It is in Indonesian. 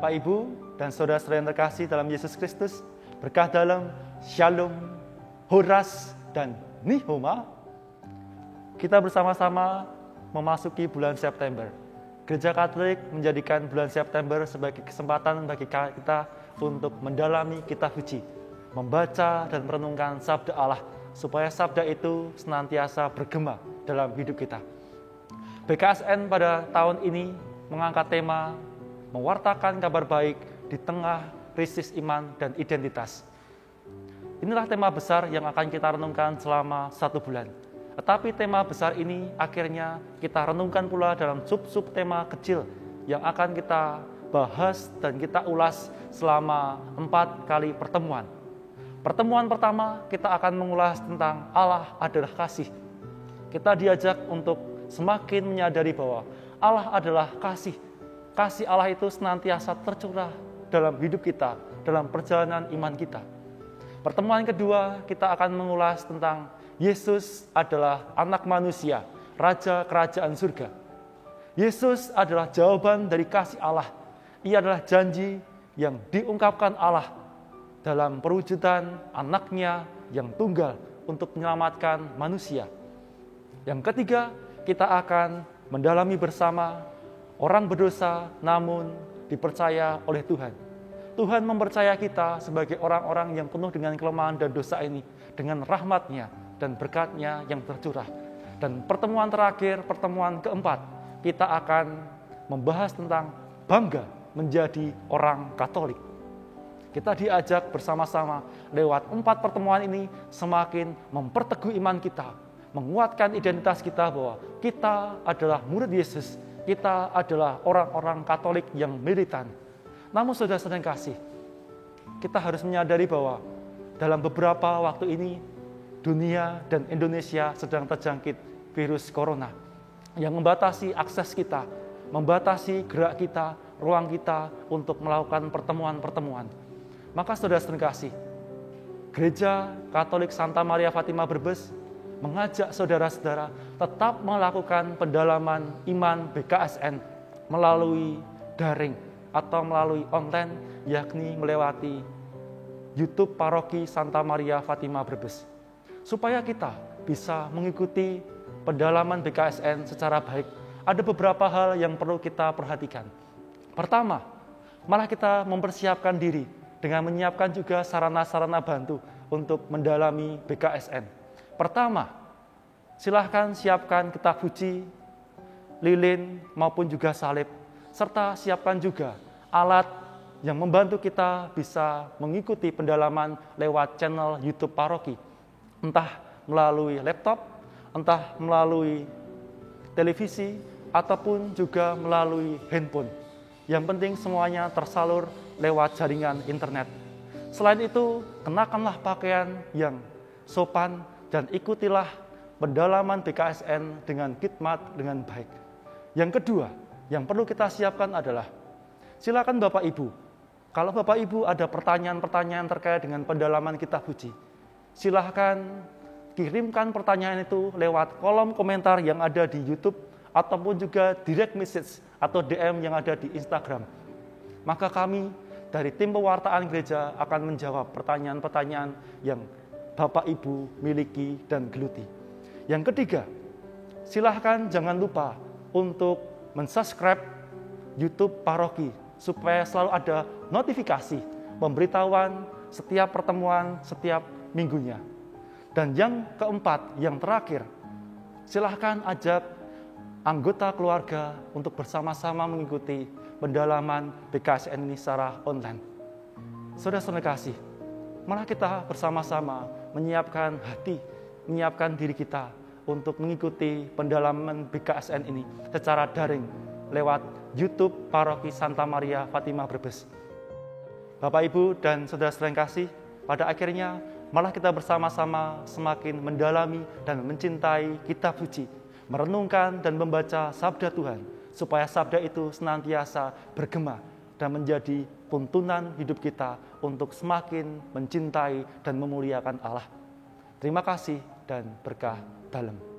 Bapak, Ibu, dan saudara-saudara yang terkasih dalam Yesus Kristus, berkah dalam, shalom, horas, dan nihoma, kita bersama-sama memasuki bulan September. Gereja Katolik menjadikan bulan September sebagai kesempatan bagi kita untuk mendalami kitab suci, membaca dan merenungkan sabda Allah, supaya sabda itu senantiasa bergema dalam hidup kita. BKSN pada tahun ini mengangkat tema mewartakan kabar baik di tengah krisis iman dan identitas. Inilah tema besar yang akan kita renungkan selama 1 bulan. Tetapi tema besar ini akhirnya kita renungkan pula dalam sub-sub tema kecil yang akan kita bahas dan kita ulas selama 4 kali pertemuan. Pertemuan pertama kita akan mengulas tentang Allah adalah kasih. Kita diajak untuk semakin menyadari bahwa Allah adalah kasih. Kasih Allah itu senantiasa tercurah dalam hidup kita, dalam perjalanan iman kita. Pertemuan kedua, kita akan mengulas tentang Yesus adalah anak manusia, Raja Kerajaan Surga. Yesus adalah jawaban dari kasih Allah. Ia adalah janji yang diungkapkan Allah dalam perwujudan anaknya yang tunggal untuk menyelamatkan manusia. Yang ketiga, kita akan mendalami bersama orang berdosa namun dipercaya oleh Tuhan. Tuhan mempercaya kita sebagai orang-orang yang penuh dengan kelemahan dan dosa ini dengan rahmat-Nya dan berkat-Nya yang tercurah. Dan pertemuan terakhir, pertemuan keempat, kita akan membahas tentang bangga menjadi orang Katolik. Kita diajak bersama-sama lewat 4 pertemuan ini semakin memperteguh iman kita, menguatkan identitas kita bahwa kita adalah murid Yesus. Kita adalah orang-orang Katolik yang militan. Namun saudara-saudara yang kasih, kita harus menyadari bahwa dalam beberapa waktu ini, dunia dan Indonesia sedang terjangkit virus corona yang membatasi akses kita, membatasi gerak kita, ruang kita untuk melakukan pertemuan-pertemuan. Maka saudara-saudara yang kasih, Gereja Katolik Santa Maria Fatima Brebes mengajak saudara-saudara tetap melakukan pendalaman iman BKSN melalui daring atau melalui online, yakni melewati YouTube Paroki Santa Maria Fatima Brebes. Supaya kita bisa mengikuti pendalaman BKSN secara baik, ada beberapa hal yang perlu kita perhatikan. Pertama, malah kita mempersiapkan diri dengan menyiapkan juga sarana-sarana bantu untuk mendalami BKSN. Pertama, silahkan siapkan kitab suci, lilin maupun juga salib, serta siapkan juga alat yang membantu kita bisa mengikuti pendalaman lewat channel YouTube Paroki, entah melalui laptop, entah melalui televisi, ataupun juga melalui handphone. Yang penting semuanya tersalur lewat jaringan internet. Selain itu, kenakanlah pakaian yang sopan dan ikutilah pendalaman BKSN dengan khidmat dengan baik. Yang kedua, yang perlu kita siapkan adalah, silakan Bapak Ibu, kalau Bapak Ibu ada pertanyaan-pertanyaan terkait dengan pendalaman kitab suci, silakan kirimkan pertanyaan itu lewat kolom komentar yang ada di YouTube ataupun juga direct message atau DM yang ada di Instagram. Maka kami dari tim pewartaan gereja akan menjawab pertanyaan-pertanyaan yang Bapak Ibu miliki dan geluti. Yang ketiga, silahkan jangan lupa untuk mensubscribe YouTube Paroki supaya selalu ada notifikasi pemberitahuan setiap pertemuan setiap minggunya. Dan yang keempat, yang terakhir, silahkan ajak anggota keluarga untuk bersama-sama mengikuti pendalaman BKSN ini secara online. Saudara-saudara kasih, malah kita bersama-sama menyiapkan hati, menyiapkan diri kita untuk mengikuti pendalaman BKSN ini secara daring lewat YouTube Paroki Santa Maria Fatima Brebes. Bapak, Ibu, dan saudara-saudara yang kasih, pada akhirnya malah kita bersama-sama semakin mendalami dan mencintai kitab suci, merenungkan dan membaca sabda Tuhan, supaya sabda itu senantiasa bergema dan menjadi tuntunan hidup kita untuk semakin mencintai dan memuliakan Allah. Terima kasih dan berkah dalam.